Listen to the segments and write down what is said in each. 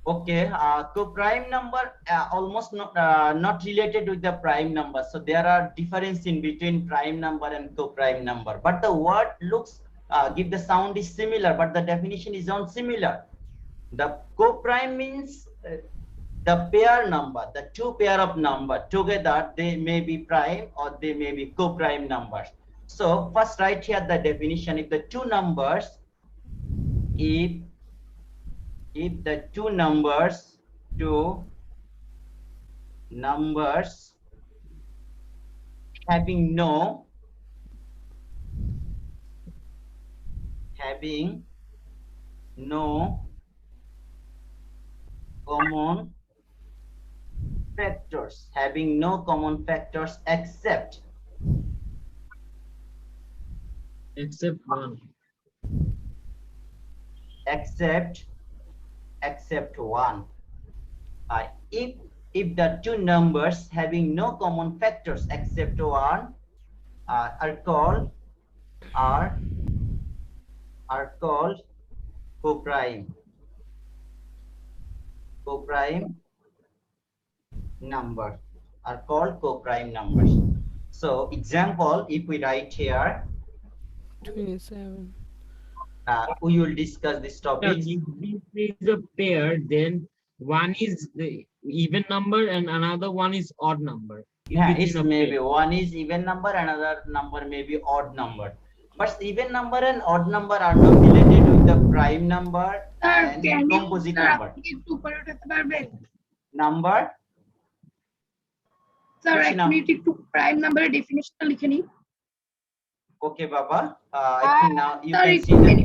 Okay, co-prime number almost not related with the prime number. So there are difference in between prime number and co-prime number. But the word looks, give the sound is similar, but the definition is not similar. The co-prime means the pair number, the two pair of number together, they may be prime or they may be co-prime numbers. So first write here the definition. If the two numbers, if the two numbers having no common factors, except one. except one. If the two numbers having no common factors except one are called co-prime number, are called co-prime numbers. So example, if we write here, 27. we will discuss this topic. If this is a pair, then one is the even number and another one is odd number. Yeah, it's maybe one is even number, another number may be odd number. But even number and odd number are not related with the prime number and composite number. Number? Sir, actually to prime number definition লিখে নিন. Okay, Baba. I think now you Sir, can see that.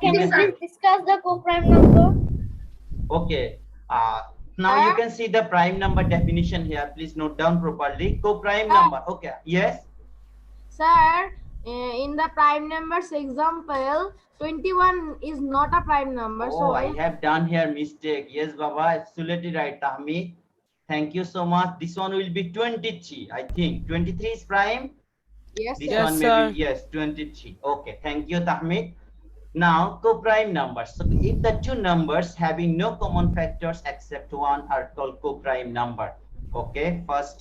Can you please discuss the co-prime number? Okay. Now you can see the prime number definition here. Please note down properly. Co-prime number. Okay. Yes. Sir, in the prime numbers example, 21 is not a prime number. Oh, so I have done here mistake. Yes, Baba. Absolutely right, Tahmid. Thank you so much. This one will be 23. I think 23 is prime. yes, This sir. one may be, yes, 23. Okay. Thank you, Tahmid. Now, co-prime numbers. So if the two numbers having no common factors except one are called co-prime number. Okay, first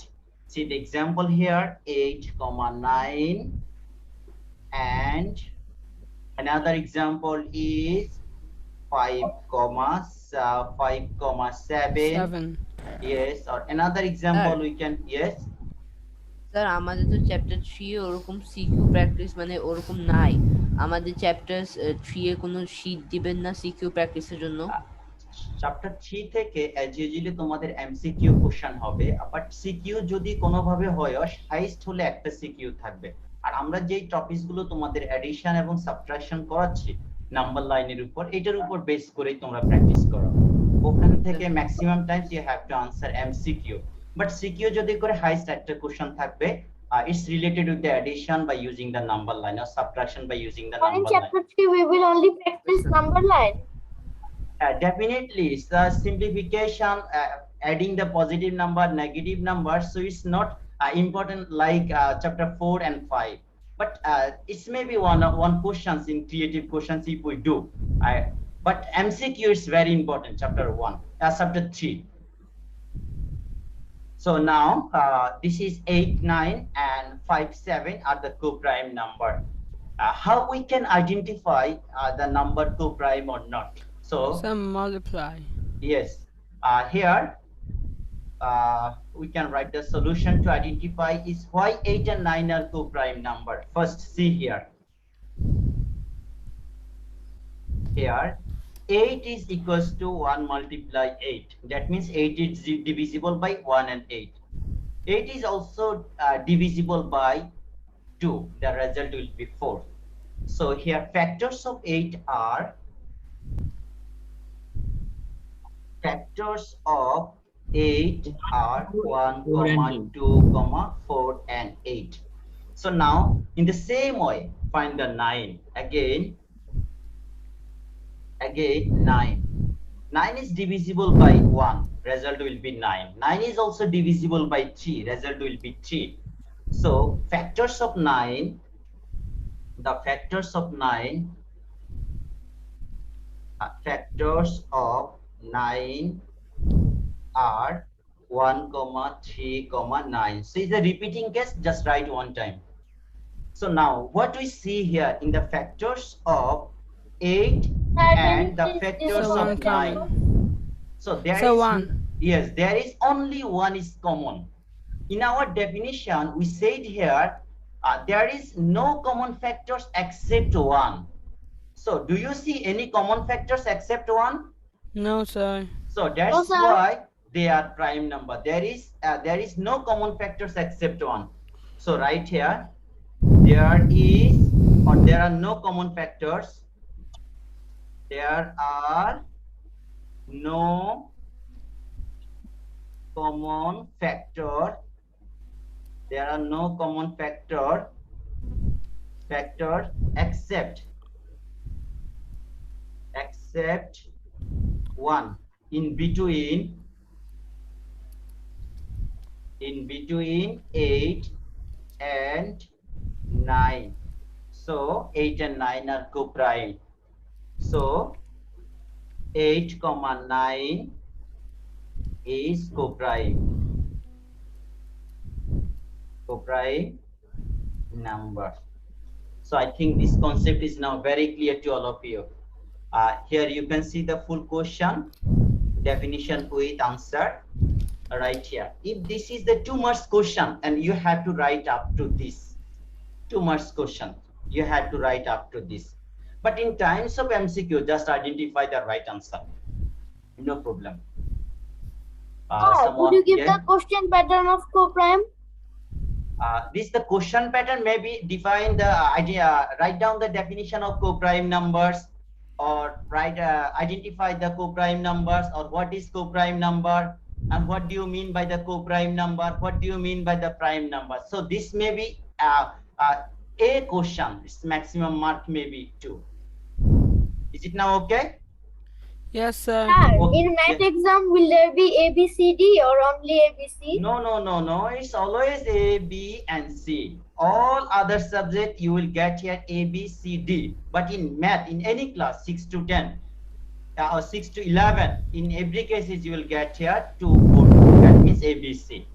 see the example here, 8, 9, and another example is 5, 7. Yes, or another example we can, yes. Sir আমাদের তো chapter 3 এ ওরকম CQ practice মানে ওরকম নাই, আমাদের chapter 3 এ কোনো sheet দিবেন না সিকিউ প্র্যাকটিসের জন্য? চ্যাপ্টার 3 থেকে অ্যাজ ইউজুয়ালি তোমাদের এমসিকিউ কোশ্চেন হবে, বাট সিকিউ যদি কোনোভাবে হয় হাইস্ট হলে একটা সিকিউ থাকবে। আর আমরা যেই টপিকস গুলো তোমাদের এডিশন এবং সাবট্রাকশন করাচ্ছি নাম্বার লাইনের উপর, এটার উপর বেস করেই তোমরা প্র্যাকটিস করো। ওখান থেকে maximum times you have to answer MCQ, but CQ যদি করে হাইস্ট একটা কোশ্চেন থাকবে, it's related with the addition by using the number line or subtraction by using the number line. In chapter 3 we will only practice number line. Definitely, it's the simplification, adding the positive number, negative number, so it's not important like chapter 4 and 5, but it's maybe one questions in creative questions if we do, but MCQ is very important, chapter 1, chapter 3. So now this is 8, 9 and 5, 7 are the co-prime number. How we can identify the number co-prime or not? So Some multiply. yes, here we can write the solution to identify is why 8 and 9 are co-prime number. First, see here. Here, 8 is equals to 1 multiply 8. That means 8 is divisible by 1 and 8. 8 is also divisible by 2. The result will be 4. So here, factors of 8 are factors of 8 are 1, 2, 4 and 8. So now in the same way, find the 9. Again 9. 9 is divisible by 1, result will be 9. 9 is also divisible by 3, result will be 3. So factors of 9, the factors of 9, factors of 9 are 1, 3, 9. So it's a repeating case, just write one time. So now what we see here in the factors of 8 and the factors So of one 9. common. So there So is one. yes, there is only one is common. In our definition, we said here there is no common factors except 1. So do you see any common factors except 1? No, sir. So that's No, sir. why they are prime number. There is no common factors except 1. So right here, there is or there are no common factors. There are no common factor. There are no common factor except 1 in between 8 and 9. So 8 and 9 are co-prime. So 8, 9 is co-prime number. So I think this concept is now very clear to all of you. Here you can see the full question, definition with answer right here. If this is the 2 marks question and you have to write up to this 2 marks question, you have to write up to this. But in times of MCQ, just identify the right answer. No problem. Could you give the question pattern of co-prime? This the question pattern. Maybe define the idea, write down the definition of co-prime numbers, or write identify the co-prime numbers, or what is co-prime number, and what do you mean by the co-prime number, what do you mean by the prime number. So this may be a question. Its maximum mark may be 2. Is it now okay? Yes, sir. Okay. In math exam, will there be A, B, C, D or only A, B, C? No. It's always A, B, and C. All other subject you will get here A, B, C, D. But in math, in any class, 6 to 10 or 6 to 11, in every cases you will get here 2, 4. That means A, B, C.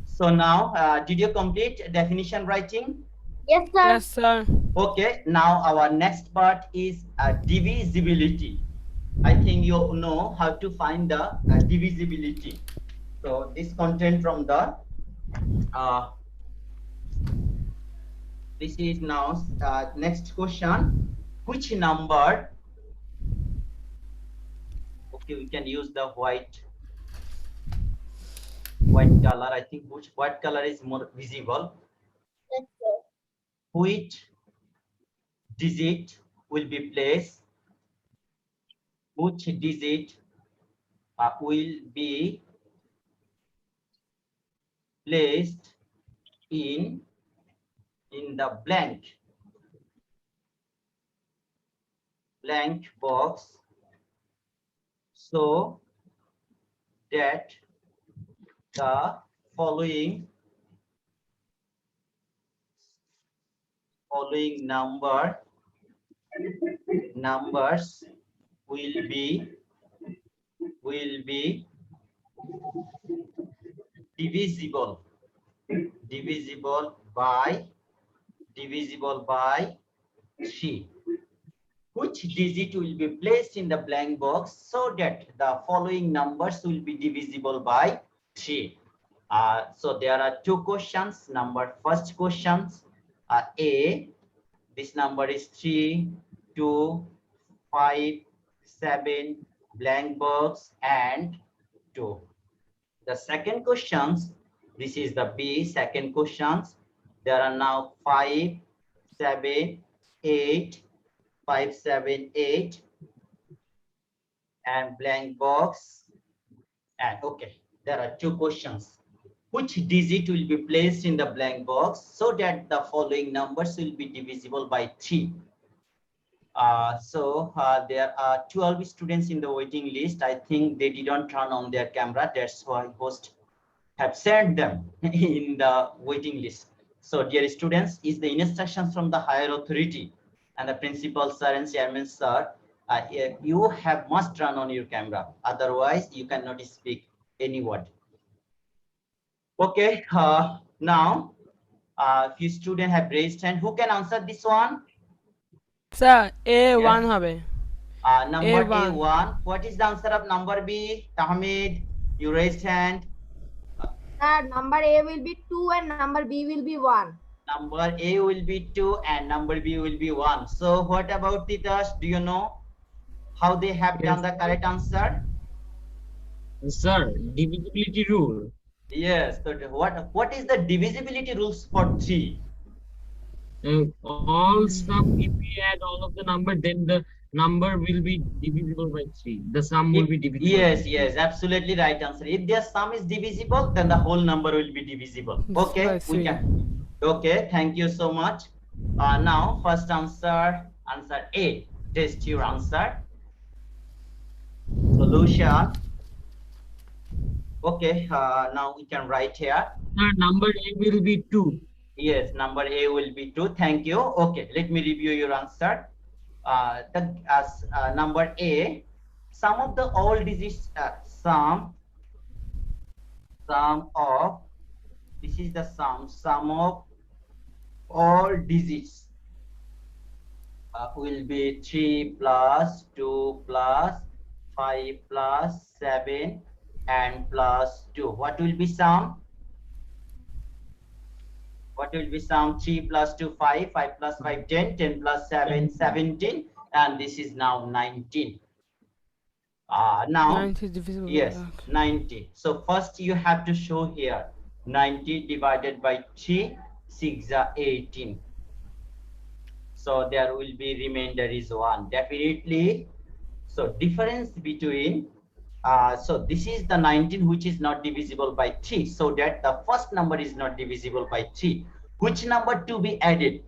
So now, did you complete definition writing? Yes, sir. Yes, sir. Okay, now our next part is divisibility. I think you know how to find the divisibility. So this content from the this is now next question. Which number? Okay, we can use the white color. I think which white color is more visible. Yes, sir. Which digit will be placed? Which digit will be placed in the blank box so that the following numbers will be divisible by 3. Which digit will be placed in the blank box so that the following numbers will be divisible by 3? So there are 2 questions. First questions A, this number is 3, 2, 5, 7, blank box, and 2. The second questions, this is the B, second questions. There are now 5, 7, 8, 5, 7, 8, and blank box. And okay, there are 2 questions. Which digit will be placed in the blank box so that the following numbers will be divisible by 3? There are 12 students in the waiting list. I think they didn't turn on their camera. That's why host have sent them in the waiting list. So dear students, is the instructions from the higher authority and the principal sir and chairman sir you have must turn on your camera, otherwise you cannot speak any word. Okay, now few students have raised hand. Who can answer this one? Sir, A1 Yes. হবে. Number A1. A1. What is the answer of number B? Tahmid, you raised hand. Sir, number A will be 2 and number B will be 1. Number A will be 2 and number B will be 1. So what about the Titash? Do you know how they have done the correct answer? Sir, divisibility rule. Yes. So what is the divisibility rules for 3? All sum, if we add all of the number, then the number will be divisible by 3. The sum will be divisible. Yes, yes, absolutely right answer. If their sum is divisible, then the whole number will be divisible. Okay, By we 3. can. Okay, thank you so much. Now, first answer A. Test your answer. Solution. Okay, now we can write here. Sir, number A will be 2. Yes, number A will be 2. Thank you. Okay, let me review your answer. Number A, sum of the all digits, sum of, this is the sum of all digits will be 3 plus 2 plus 5 plus 7 and plus 2. What will be sum? What will be sum? 3 plus 2, 5, 5 plus 5, 10, 10 plus 7, 17, and this is now 19. Now, 90 is divisible. by- yes, okay. 90. So first you have to show here 90 divided by 3, 6 are 18. So there will be remainder is 1. Definitely. So difference between, so this is the 19 which is not divisible by 3. So that the first number is not divisible by 3. Which number to be added?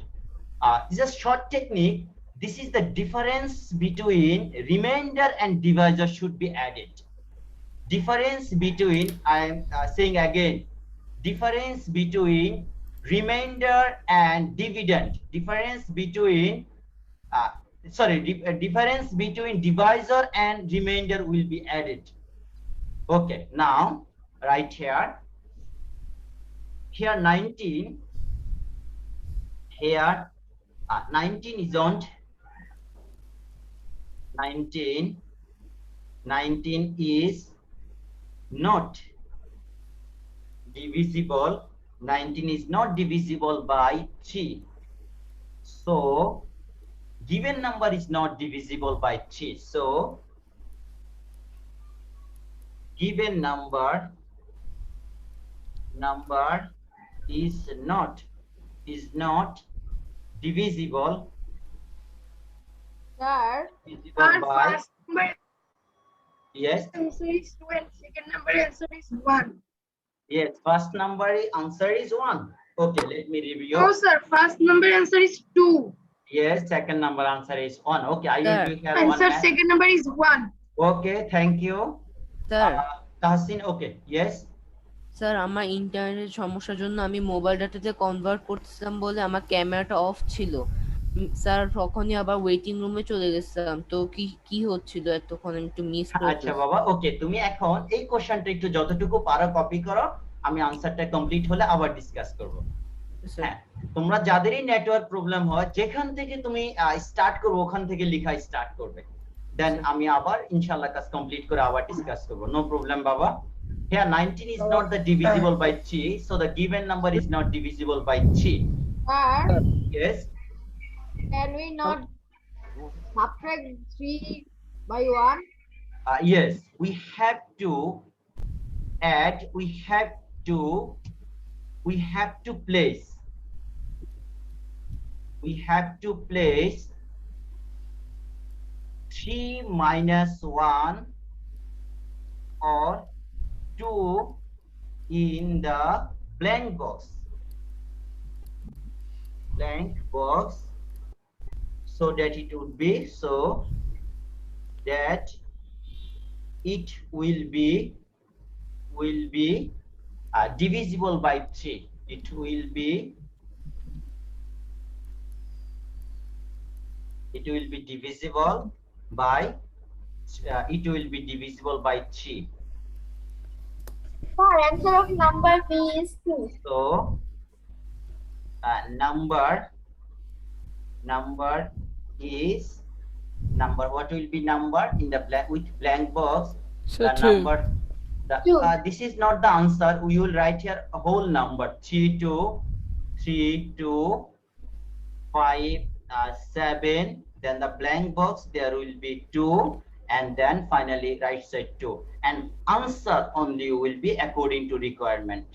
This is a short technique. This is the difference between remainder and divisor should be added. Difference between, I am saying again, difference between remainder and dividend. Difference between, difference between divisor and remainder will be added. Okay, now right here 19, here 19 is on 19 is not divisible. 19 is not divisible by 3. So given number is not divisible by 3. So given number is not divisible Sir, Our by, first number yes, answer is 2 and second number answer is 1. yes, first number answer is 1. Okay, let me review. No, sir. First number answer is 2. Yes, second number answer is 1. Okay, I Sir. will do here one. Answer second number is 1. Okay, thank you. Sir, Tahsin, okay, yes. Sir আমার internet সমস্যার জন্য আমি mobile ডাটাতে convert করতেছিলাম বলে আমার ক্যামেরাটা of ছিল। স্যার তখনই আবার ওয়েটিং রুমে চলে গেছিলাম, তো কি হচ্ছিল এতক্ষণ আমি একটু মিস করে আচ্ছা বাবা, ওকে, তুমি এখন এই কোশ্চেনটা একটু যতটুকু পারো কপি করো, আমি আনসারটা কমপ্লিট হলে আবার ডিসকাস করব। হ্যাঁ, তোমরা যাদেরই নেটওয়ার্ক প্রবলেম হয়, যেখান থেকে তুমি স্টার্ট করবে ওখান থেকে লেখা স্টার্ট করবে, দেন আমি আবার ইনশাআল্লাহ কাজ কমপ্লিট করে আবার ডিসকাস করব। নো প্রবলেম বাবা। Here 19 is not the divisible by 3, so the given number is not divisible by 3. sir, Yes. can we not subtract 3 by 1? Yes, we have to add, we have to place 3 minus 1 or 2 in the blank box, so that it would be, so that it will be divisible by 3. It will be divisible by, it will be divisible by 3. Sir, answer of number B is 2. So number is what will be number in the blank with blank box? So The 2. number, Two. this is not the answer. We will write here a whole number 3 2 5 7. Then the blank box there will be 2, and then finally right side 2, and answer only will be according to requirement.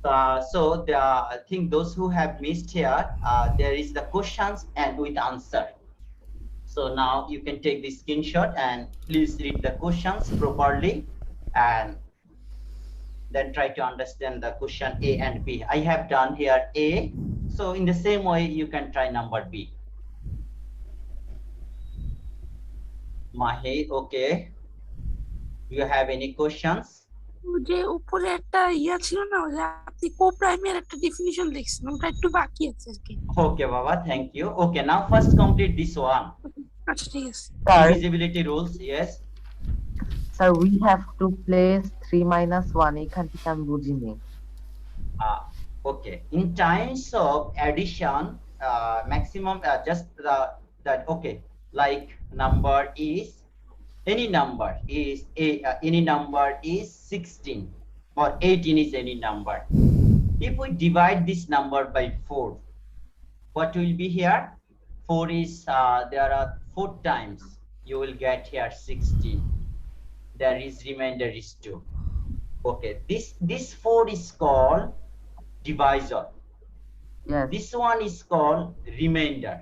So I think those who have missed here, there is the questions and with answer. So now you can take the screenshot and please read the questions properly, and then try to understand the question A and B. I have done here A, so in the same way you can try number B. Mahi, okay. Do you have any questions? যে উপরে একটা ইয়া ছিল না যে আপনি কো-প্রাইমের একটা definition লিখছেন ওটা একটু বাকি আছে আর কি। Okay, Baba, thank you. Okay, now first complete this one. আচ্ছা ঠিক আছে। Divisibility rules, yes. Sir, we have to place 3 minus 1. এখান থেকে আমি বুঝিনি। Okay. In times of addition, maximum just that okay, like number is any number is 16 or 18 is any number. If we divide this number by 4, what will be here? 4 is there are 4 times. You will get here 16. There is remainder is 2. Okay, this 4 is called divisor. Yes. This one is called remainder.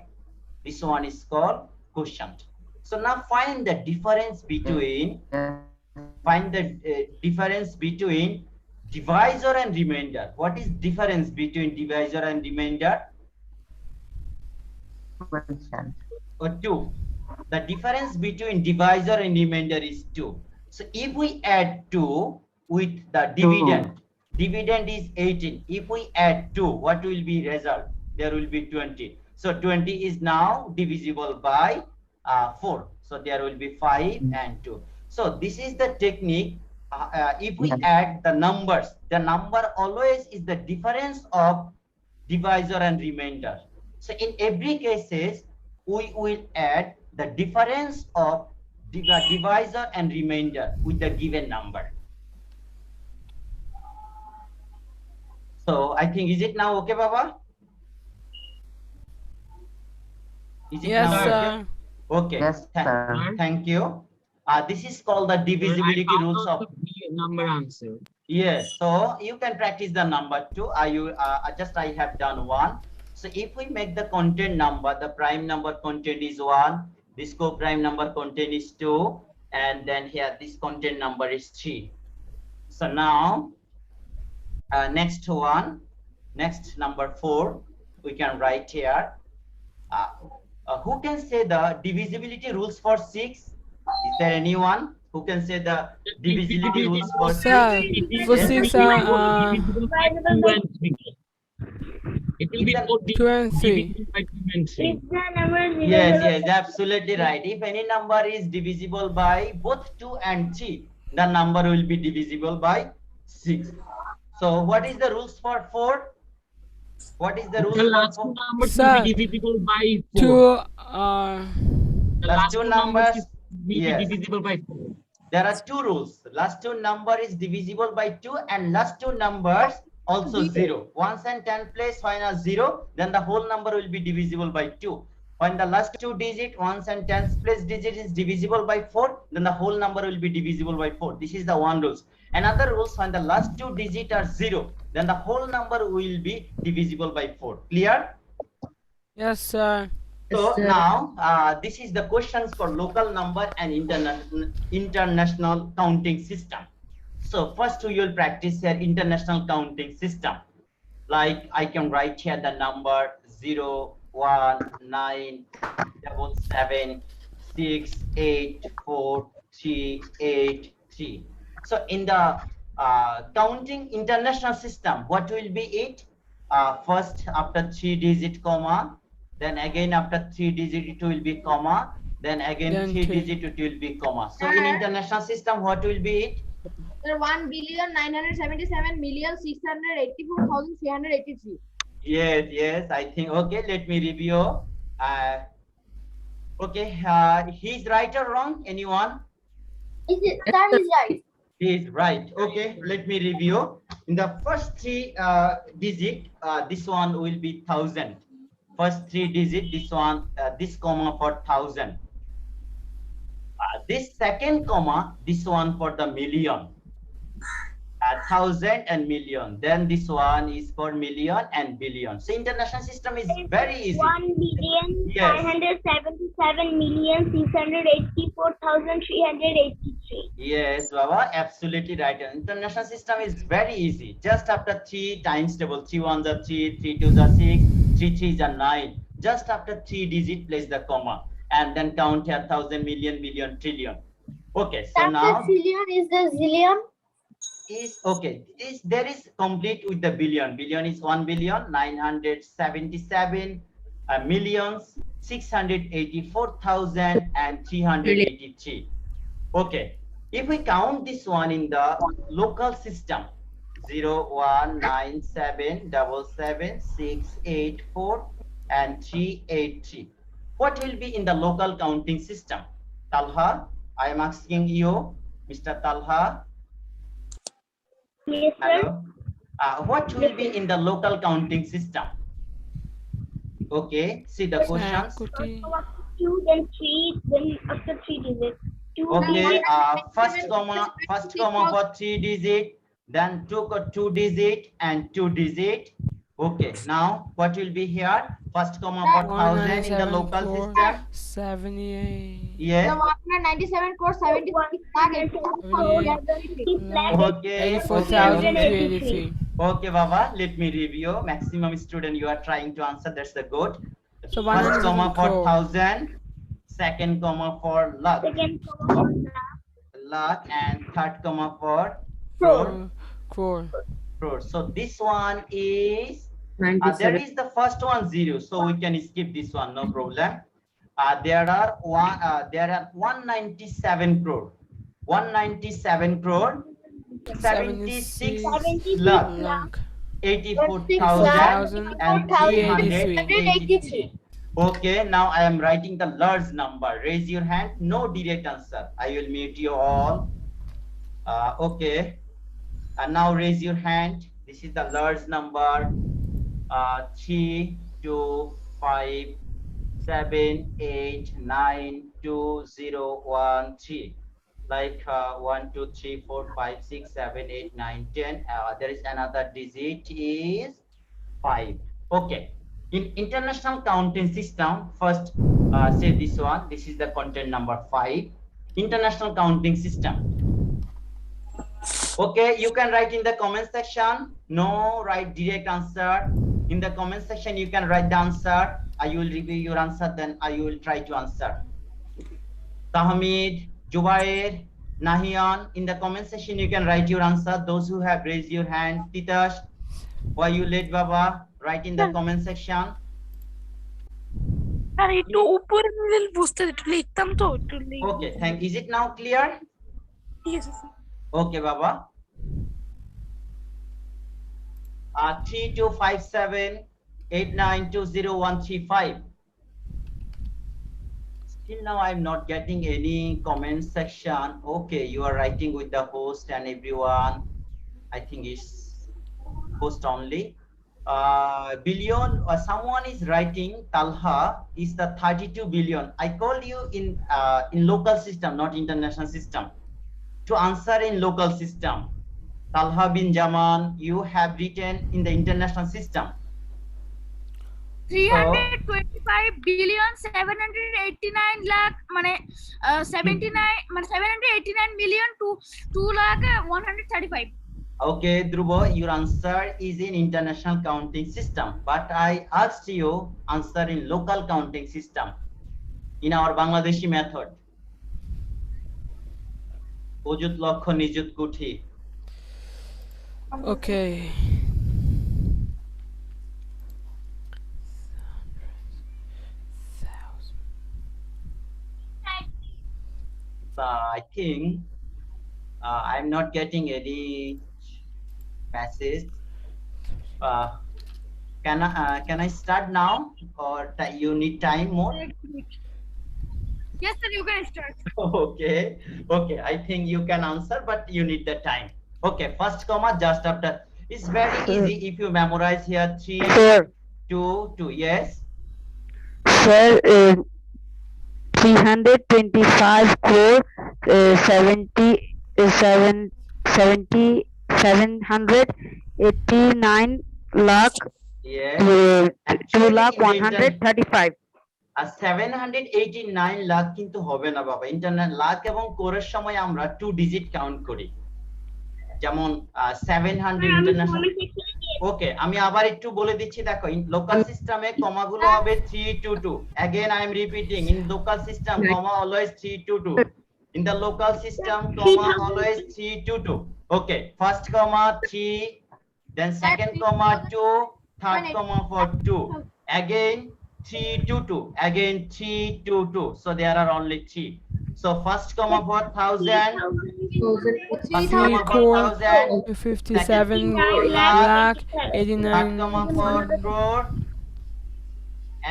This one is called quotient. So now find the difference between divisor and remainder. What is difference between divisor and remainder? Quotient. Or 2. The difference between divisor and remainder is 2. So if we add 2 with the dividend is 18. If we add 2, what will be result? There will be 20. So 20 is now divisible by 4. So there will be 5 and 2. So this is the technique. If we add the numbers, the number always is the difference of divisor and remainder. So in every cases, we will add the difference of divisor and remainder with the given number. So I think, is it now okay, Baba? Is it Yes, now sir. okay? Okay. Yes, sir. Thank you. This is called the divisibility I found rules out of. the number answer. Yes. So you can practice the number 2. I have done 1. So if we make the content number, the prime number content is 1. This co-prime number content is 2, and then here this content number is 3. So now next number 4, we can write here. Who can say the divisibility rules for 6? Is there anyone who can say the divisibility rules for 6? Sir, for Yes. 6, divisible by 2 and 3. It will be It's a- both 2 and 3. divisible by 2 and 3. Yes, absolutely right. If any number is divisible by both 2 and 3, the number will be divisible by 6. So what is the rules for 4? What is the rules The for last 4? number Sir, will be divisible by 4. 2, The last last two two numbers, will be yes. divisible by 4. There are 2 rules. Last 2 number is divisible by 2, and last 2 numbers also 0. Once and 10 place when a 0, then the whole number will be divisible by 2. When the last 2 digit, ones and tens place digit is divisible by 4, then the whole number will be divisible by 4. This is the one rules. Another rules, when the last 2 digit are 0, then the whole number will be divisible by 4. Clear? yes, sir. So now this is the questions for local number and international counting system. So first we will practice here international counting system. Like I can write here the number 0, 1, 9, 7, 6, 8, 4, 3, 8, 3. So in the counting international system, what will be it? First after 3 digit comma, then again after 3 digit it will be comma, then again Then 3 three. digit it will be comma. So in international system, what will be it? Sir, 1,977,684,383. Yes, I think, okay, let me review. Okay, he's right or wrong? Anyone? That is right. He is right. Okay, let me review. In the first 3 digit, this one will be 1,000. First 3 digit, this one, this comma for 1,000. This second comma, this one for the million. 1,000 and million. Then this one is for million and billion. So international system is very easy. 1,577,684,383. Yes, Baba, absolutely right. International system is very easy. Just after 3 times table, 3 ones are 3, 3 twos are 6, 3 threes are 9. Just after 3 digit, place the comma and then count here 1,000, million, billion, trillion. Okay, so now Trillion is the zillion. is okay. There is complete with the billion. Billion is 1,977,684,383. Okay, if we count this one in the local system, 019777684 and 383. What will be in the local counting system? Talha, I am asking you, Mr. Talha. Yes, sir. Hello. What will be in the local counting system? Okay, see the questions. Kuti. 2, then 3, then after 3 digits. 2, Okay, first comma for 3 digit, then 2 digit and 2 digit. Okay, now what will be here? First comma for 1,000 in the local system. 78. Yes. 197 crore 76 lakh 84,383. Okay. 84,383. Okay, Baba, let me review. Maximum student you are trying to answer. That's the good. So First 107 comma for crore. 1,000. Second comma for lakh. Second comma Lakh and third comma for crore. Crore. Crore. So this one is there is the first one 0, so we can skip this one, no problem. There are 197 crore. 197 crore 76 lakh Lakh. 84,000 and 383. 383. Okay, now I am writing the large number. Raise your hand. No direct answer. I will mute you all. Okay. And now raise your hand. This is the large number. 3, 2, 5, 7, 8, 9, 2, 0, 1, 3. Like 1, 2, 3, 4, 5, 6, 7, 8, 9, 10. There is another digit is 5. Okay. In international counting system, first say this one. This is the content number 5. International counting system. Okay, you can write in the comment section. No, write direct answer. In the comment section, you can write the answer. I will review your answer, then I will try to answer. Tahmid, Jubair, Nahian, in the comment section, you can write your answer. Those who have raised your hand, Titash, why you late, Baba? Write in the comment section. আর একটু উপরে নিলে বুঝতে একটু লিখতাম তো একটু Okay, is it now clear? ঠিক আছে sir Okay, Baba. 325789200135. Still now I'm not getting any comment section. Okay, you are writing with the host and everyone. I think it's host only. Billion, someone is writing Talha is the 32 billion. I called you in local system, not international system, to answer in local system. Talha bin Jaman, you have written in the international system. 325 billion 789 lakh মানে 79 মানে 789 million to 2 lakh 135. Okay, Dhruva, your answer is in international counting system, but I asked you answer in local counting system in our Bangladeshi method. Ojut Lokho Nijut Kuthi. Okay. I think I'm not getting any message. Can I start now, or you need time more? Yes, sir, you can start. Okay, I think you can answer, but you need the time. Okay, first comma just after. It's very easy if you memorize here 3, 2, 2. Yes. Sir, 325 crore 789 lakh Yes. 2 lakh Actually, 135. 789 lakh কিন্তু হবে না বাবা। Internet lakh এবং কোরের সময় আমরা 2 digit count করি, যেমন 700 ইন্টারন্যাশনাল। ওকে, আমি আবার একটু বলে দিচ্ছি, দেখো লোকাল সিস্টেমে কমা গুলো হবে 322। Again I am repeating, in local system comma always 322. In the local system comma always 322. Okay, first comma 3, then second comma 2, third comma for 2, again 322, again 322. So there are only 3. So first comma for 1000, first comma for 1000, 57 lakh third 89. comma for crore,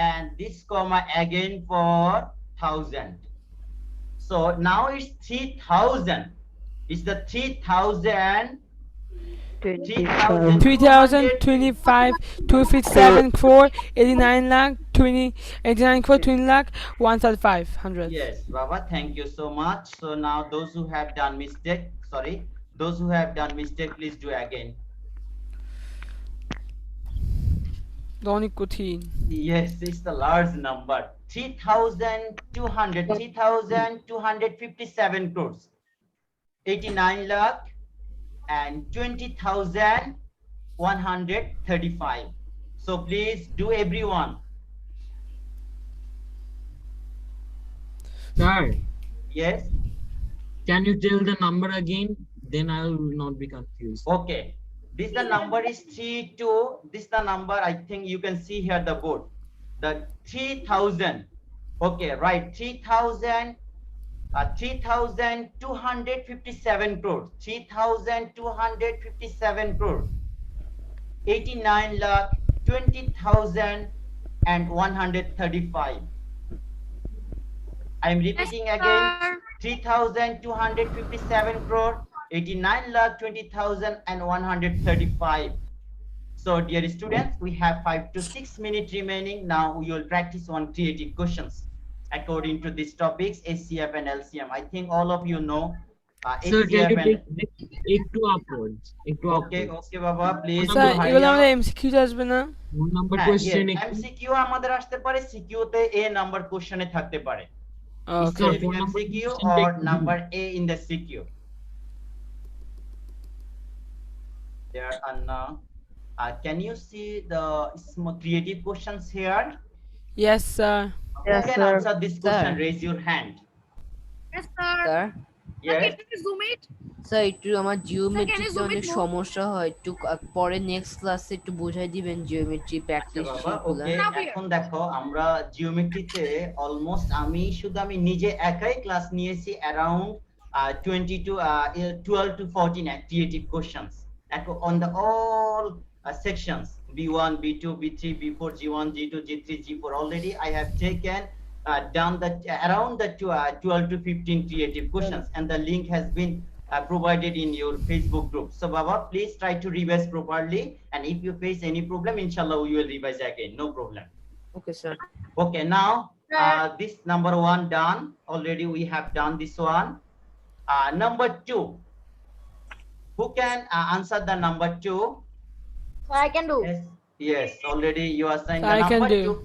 and this comma again for 1000. So now it's 3000. It's the 3000. 3025 257 crore 89 lakh 89 crore 20 lakh 13500. Yes, Baba, thank you so much. So now those who have done mistake, please do again. Doni Kutin. Yes, it's the large number. 3,257 crores, 89 lakh and 20,135. So please do everyone. Sir, Yes. can you tell the number again? Then I will not be confused. Okay. This the number is 32. This the number, I think you can see here the board. The 3000. Okay, right. 3,257 crores. 3,257 crores. 89 lakh 20,135. I am repeating again. 3,257 crore, 89 lakh 20,135. So dear students, we have 5 to 6 minutes remaining. Now we will practice on creative questions according to these topics, SCF and LCM. I think all of you know Sir, can SCF you and take it to upwards? okay, Baba, please. Sir, hurry এগুলো up. আমাদের MCQ আসবে না? One number হ্যাঁ, question. yes, MCQ আমাদের আসতে পারে, CQ তে A number question এ থাকতে পারে। Okay. If you have CQ or number A in the CQ. There are now. Can you see the small creative questions here? Yes, sir. Who Yes, can sir. answer this question? Sir. Raise your hand. Yes, sir. Sir Yes. Can you zoom it? Sir একটু আমার জিওমেট্রিতে zoom it অনেক more? সমস্যা হয়, একটু পরে next ক্লাসে একটু বোঝাই দিবেন জিওমেট্রি আচ্ছা প্র্যাকটিস বাবা, শিটগুলো। ওকে, এখন দেখো আমরা জিওমেট্রিতে অলমোস্ট আমি নিজে একাই ক্লাস নিয়েছি around 12 to 14 creative questions on the all sections B1, B2, B3, B4, G1, G2, G3, G4. Already I have taken done the around the 12 to 15 creative questions, and the link has been provided in your Facebook group. So Baba, please try to revise properly, and if you face any problem, inshallah we will revise again, no problem. Okay sir. Okay, now this number 1 done. Already we have done this one. Number 2, who can answer the number 2? So I can do. Yes, already you are saying I the can number do. 2.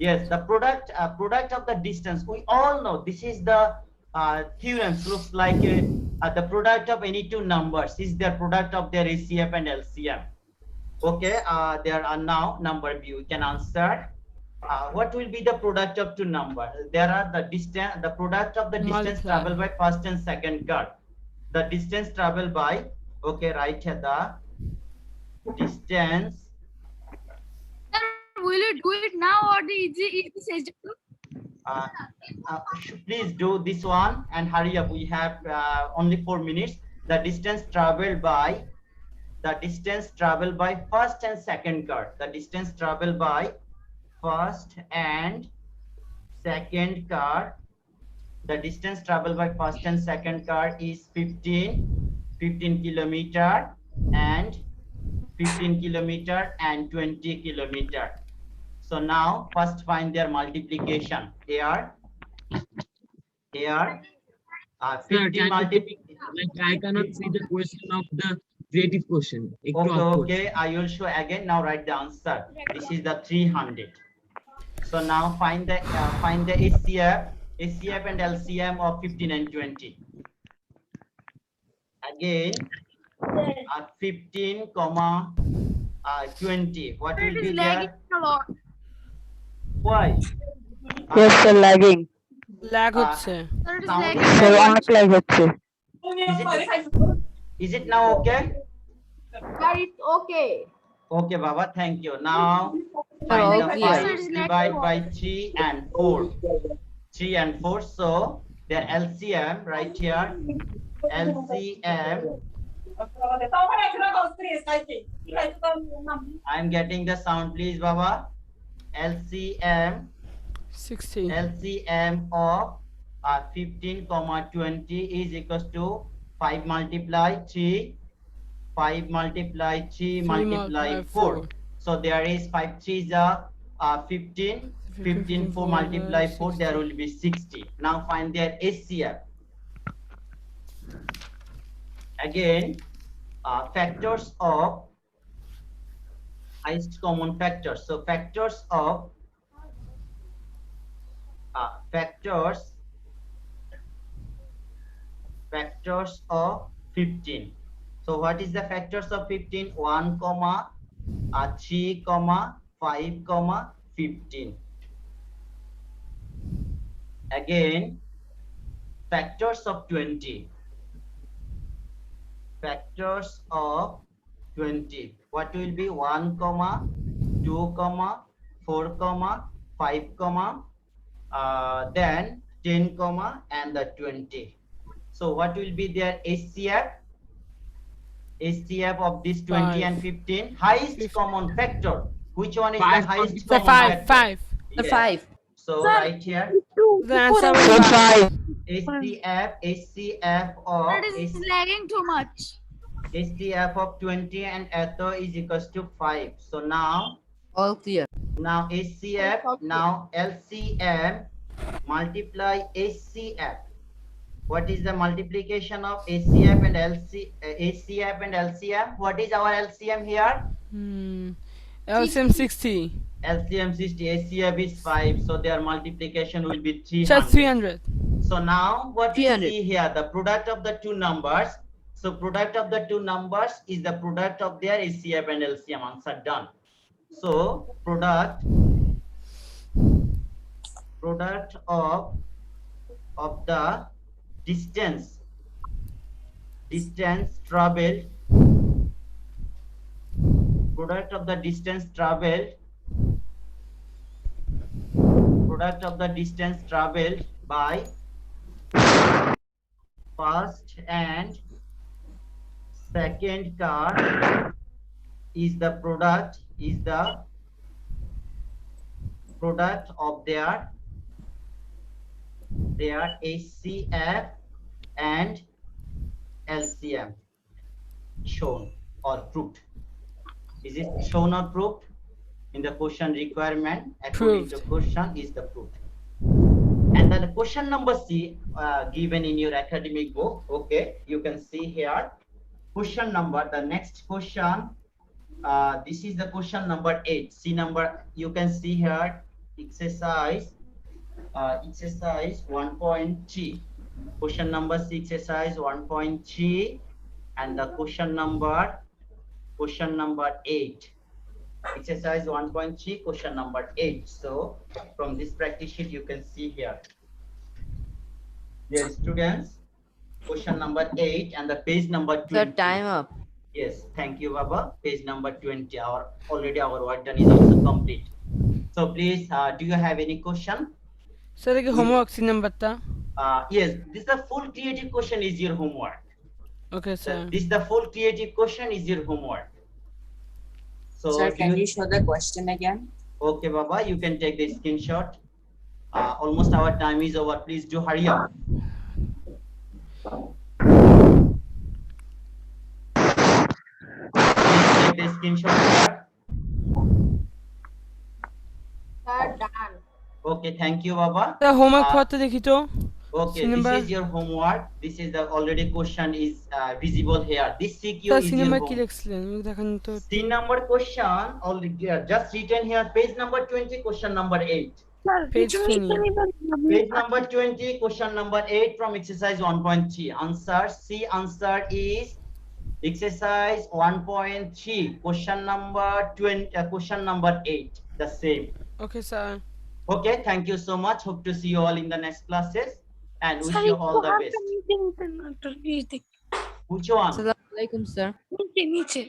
Yes, the product of the distance. We all know this is the theorems. Looks like the product of any two numbers is the product of their ACF and LCM. Okay, there are now number B. You can answer. What will be the product of two numbers? There are the distance. The product of the distance Multiply. traveled by first and second curve. The distance traveled by. Okay, right here the distance. Sir, will you do it now or the easy session? Uh, please do this one and hurry up. We have only 4 minutes. The distance traveled by first and second car. The distance traveled by first and second car. The distance traveled by first and second car is 15 kilometer and 15 kilometer and 20 kilometer. So now first find their multiplication. Here, 50 multiplication. Like I cannot see the question of the creative question. Okay, I will show again. Now write the answer. This is the 300. So now find the ACF and LCM of 15 and 20. Again, 15, 20. What will It be is lagging there? a lot. Why? Yes, sir, lagging. lag হচ্ছে Sir, it is Sound lagging. Sir, অনেক lag হচ্ছে। Is it now okay? Sir, it's okay. Okay, Baba, thank you. Now find all the clear. 5, divide by 3 and 4. 3 and 4, so their LCM right here. LCM. I'm getting the sound, please, Baba. LCM 60 of 15, 20 is equals to 5 multiply 3, 5 multiply 3 multiply 4. So there is 5 3s are 15, 15 4 multiply 4, there will be 60. Now find their ACF. Again, factors of highest common factors. So factors of 15. So what is the factors of 15? 1, 3, 5, 15. Again, factors of 20. Factors of 20. What will be 1, 2, 4, 5, then 10, and the 20. So what will be their ACF? ACF of this 20 and 15. Highest common factor. Which one is the highest the common 5 factor? 5 The Yes. 5. So Sir, right here, the answer Sir, was 5. ACF of Sir, it is lagging too much. ACF of 20 and Atho is equals to 5. So now All clear. ACF, now LCM multiply ACF. What is the multiplication of ACF and LCM? What is our LCM here? LCM 60 LCM 60, ACF is 5, so their multiplication will be 300. just 300 So now what you 300. see here, the product of the two numbers. So product of the two numbers is the product of their ACF and LCM. Answer done. So product of the distance traveled, product of the distance traveled by first and second car is the product of their ACF and LCM shown or proved. Is it shown or proved? In the question requirement, according to question, is the proved. And then the question number C given in your academic book. Okay, you can see here question number. The next question, this is the question number 8. C number, you can see here exercise 1.3. Question number 6, exercise 1.3, and the question number 8. Exercise 1.3, question number 8. So from this practice sheet you can see here. Dear students, question number 8 and the page number 20. Sir, time up. Yes, thank you, Baba. Page number 20. Already our work done is also complete. So please, do you have any question? Sir কি homework C নাম্বারটা? Yes, this is the full creative question is your homework. Okay sir. This the full creative question is your homework. So Sir, can you show the question again? Okay, Baba, you can take the screenshot. Almost our time is over. Please do hurry up. Please take the screenshot here. Sir, done. Okay, thank you, Baba. Sir homework পড়তে দেখি তো। Okay, Cinema. this is your homework. This is the already question is visible here. This CQ sir is your cinema কি homework. লিখছিলেন আমাকে দেখান তো। C number question already just written here. Page number 20, question number 8. Sir Page কিছু 20. লিখে নিবেন আমি Page number 20, question number 8 from exercise 1.3. Answer C. Answer is exercise 1.3. Question number 20. Question number 8. The same. Okay sir. Okay. Thank you so much. Hope to see you all in the next classes and wish sir you একটু all the হাতটা best. নিচে নিতেন না, একটু নিচে Which one? আসসালামু আলাইকুম sir. নিচে